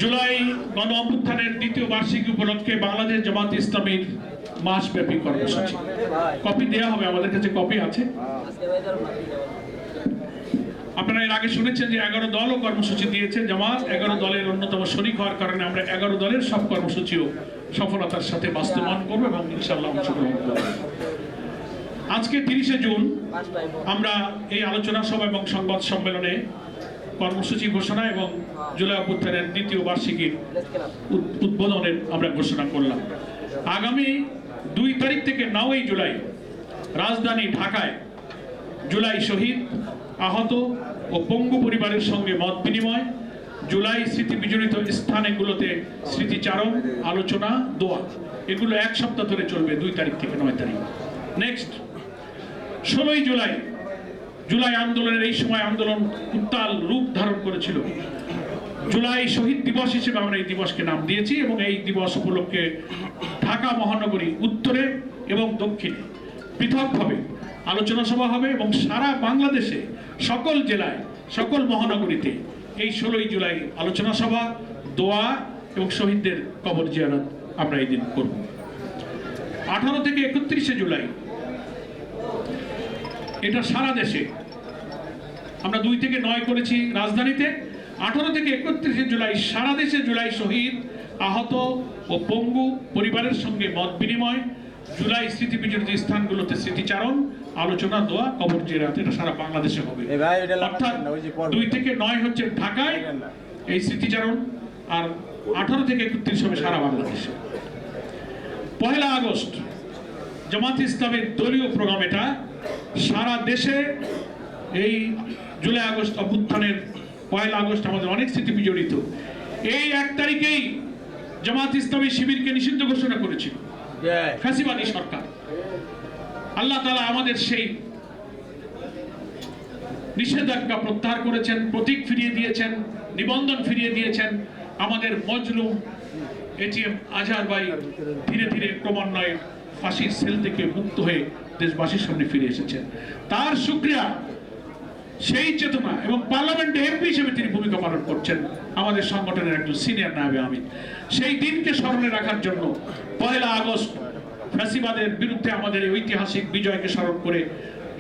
জুলাই গণ অভ্যুত্থানের দ্বিতীয় বার্ষিকী উপলক্ষে বাংলাদেশ জামাত ইসলামীর মাসব্যাপী কর্মসূচি। কপি দেওয়া হবে, আমাদের কাছে কপি আছে। আপনারা এর আগে শুনেছেন যে 11 দলও কর্মসূচি দিয়েছে। জামাত 11 দলের অন্যতম শরিক হওয়ার কারণে আমরা 11 দলের সব কর্মসূচিও সফলতার সাথে বাস্তবায়ন করব এবং ইনশাআল্লাহ অংশগ্রহণ করব। আজকে 30শে জুন আমরা এই আলোচনা সভা এবং সংবাদ সম্মেলনে কর্মসূচি ঘোষণা এবং জুলাই অভ্যুত্থানের দ্বিতীয় বার্ষিকীর উদ্বোধনের আমরা ঘোষণা করলাম। আগামী 2 তারিখ থেকে 9ই জুলাই রাজধানী ঢাকায় জুলাই শহীদ, আহত ও পঙ্গু পরিবারের সঙ্গে মত বিনিময়, জুলাই স্মৃতি বিজড়িত স্থানগুলোতে স্মৃতিচারণ, আলোচনা, দোয়া, এগুলো 1 সপ্তাহ ধরে চলবে 2 তারিখ থেকে 9 তারিখ। নেক্সট 16ই জুলাই, জুলাই আন্দোলনের এই সময় আন্দোলন উত্তাল রূপ ধারণ করেছিল। জুলাই শহীদ দিবস হিসেবে আমরা এই দিবসকে নাম দিয়েছি এবং এই দিবস উপলক্ষে ঢাকা মহানগরী উত্তরে এবং দক্ষিণে পৃথকভাবে আলোচনা সভা হবে এবং সারা বাংলাদেশে সকল জেলায়, সকল মহানগরীতে এই 16ই জুলাই আলোচনা সভা, দোয়া এবং শহীদদের কবর জিয়ারত আমরা এই দিন করব। 18 থেকে 31শে জুলাই এটা সারা দেশে, আমরা 2 থেকে 9 করেছি রাজধানীতে। 18 থেকে 31শে জুলাই সারা দেশে জুলাই শহীদ, আহত ও পঙ্গু পরিবারের সঙ্গে মত বিনিময়, জুলাই স্মৃতি বিজড়িত স্থানগুলোতে স্মৃতিচারণ, আলোচনা, দোয়া, কবর জিয়ারত, এটা সারা বাংলাদেশে হবে। অর্থাৎ 2 থেকে 9 হচ্ছে ঢাকায় এই স্মৃতিচারণ, আর 18 থেকে 31 হবে সারা বাংলাদেশে। 1 আগস্ট জামাত ইসলামের দলীয় প্রোগ্রাম, এটা সারা দেশে এই জুলাই আগস্ট অভ্যুত্থানের 1 আগস্ট আমাদের অনেক স্মৃতি বিজড়িত। এই 1 তারিখেই জামাত ইসলামী শিবিরকে নিষিদ্ধ ঘোষণা করেছিল ফ্যাসিবাদী সরকার। আল্লাহ তাআলা আমাদের সেই নিষেধাজ্ঞা প্রত্যাহার করেছেন, প্রতীক ফিরিয়ে দিয়েছেন, নিবন্ধন ফিরিয়ে দিয়েছেন। আমাদের মজলুম এটিএম আজহার ভাই ধীরে ধীরে ক্রমান্বয়ে ফাঁসির সেল থেকে মুক্ত হয়ে দেশবাসীর সামনে ফিরে এসেছেন। তার শুকরিয়া, সেই চেতনা এবং পার্লামেন্টে এমপি হিসেবে তিনি ভূমিকা পালন করছেন, আমাদের সংগঠনের একজন সিনিয়র নায়েবে আমিন। সেই দিনকে স্মরণে রাখার জন্য 1 আগস্ট ফ্যাসিবাদের বিরুদ্ধে আমাদের এই ঐতিহাসিক বিজয়কে স্মরণ করে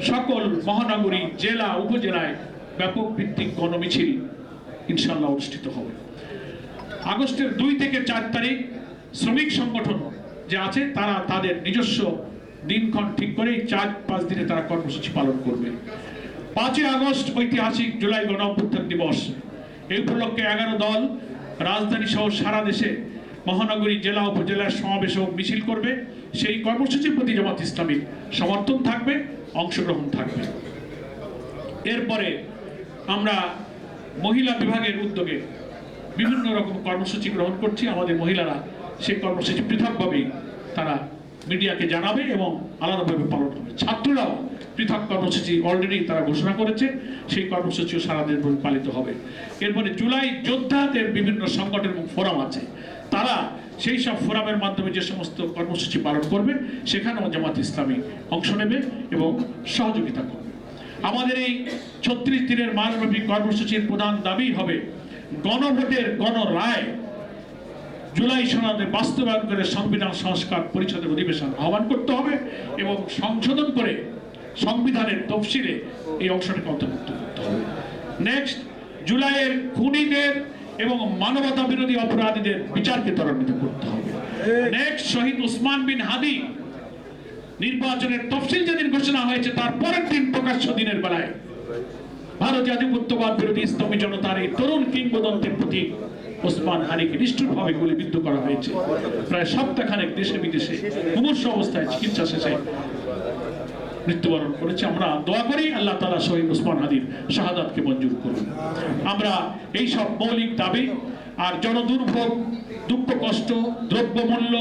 সকল মহানগরী, জেলা, উপজেলায় ব্যাপক ভিত্তিক গণমিছিল ইনশাআল্লাহ অনুষ্ঠিত হবে। আগস্টের 2 থেকে 4 তারিখ শ্রমিক সংগঠন যে আছে তারা তাদের নিজস্ব দিনক্ষণ ঠিক করে 4-5 দিনে তারা কর্মসূচি পালন করবে। 5 আগস্ট ঐতিহাসিক জুলাই গণ অভ্যুত্থান দিবস, এই উপলক্ষে 11 দল রাজধানী সহ সারা দেশে মহানগরী, জেলা, উপজেলার সমাবেশ ও মিছিল করবে। সেই কর্মসূচির প্রতি জামাত ইসলামীর সমর্থন থাকবে, অংশগ্রহণ থাকবে। এরপরে আমরা মহিলা বিভাগের উদ্যোগে বিভিন্ন রকম কর্মসূচি গ্রহণ করছি। আমাদের মহিলারা সেই কর্মসূচি পৃথকভাবেই তারা মিডিয়াকে জানাবে এবং আলাদাভাবে পালন হবে। ছাত্ররাও পৃথক কর্মসূচি অলরেডি তারা ঘোষণা করেছে, সেই কর্মসূচিও সারা দেশব্যাপী পালিত হবে। এরপরে জুলাই যোদ্ধাদের বিভিন্ন সংগঠন এবং ফোরাম আছে, তারা সেই সব ফোরামের মাধ্যমে যে সমস্ত কর্মসূচি পালন করবে সেখানেও জামাত ইসলামী অংশ নেবে এবং সহযোগিতা করবে। আমাদের এই 36 দিনের মাসব্যাপী কর্মসূচির প্রধান দাবি হবে গণভোটের গণরায়, জুলাই সনদে বাস্তবায়ন করে সংবিধান সংস্কার পরিষদের অধিবেশন আহ্বান করতে হবে এবং সংশোধন করে সংবিধানের তফসিলে এই অংশটাকে অন্তর্ভুক্ত করতে হবে। নেক্সট, জুলাইয়ের খুনিদের এবং মানবতা বিরোধী অপরাধীদের বিচারকে ত্বরান্বিত করতে হবে। নেক্সট, শহীদ ওসমান বিন হাদি নির্বাচনের তফসিল যেদিন ঘোষণা হয়েছে তার পরের দিন প্রকাশ্য দিনের বেলায় ভারতীয় আধিপত্যবাদ বিরোধী ইসলামী জনতার এই তরুণ কিংবদন্তির প্রতি ওসমান হানিকে নিষ্ঠুরভাবে গুলিবিদ্ধ করা হয়েছে। প্রায় সপ্তাহখানেক দেশে বিদেশে মুমূর্ষু অবস্থায় চিকিৎসা শেষে মৃত্যুবরণ করেছে। আমরা দোয়া করি আল্লাহ তাআলা শহীদ ওসমান হাদির শাহাদাতকে মঞ্জুর করুন। আমরা এই সব মৌলিক দাবি আর জনদুর্ভোগ, দুঃখ কষ্ট, দ্রব্যমূল্য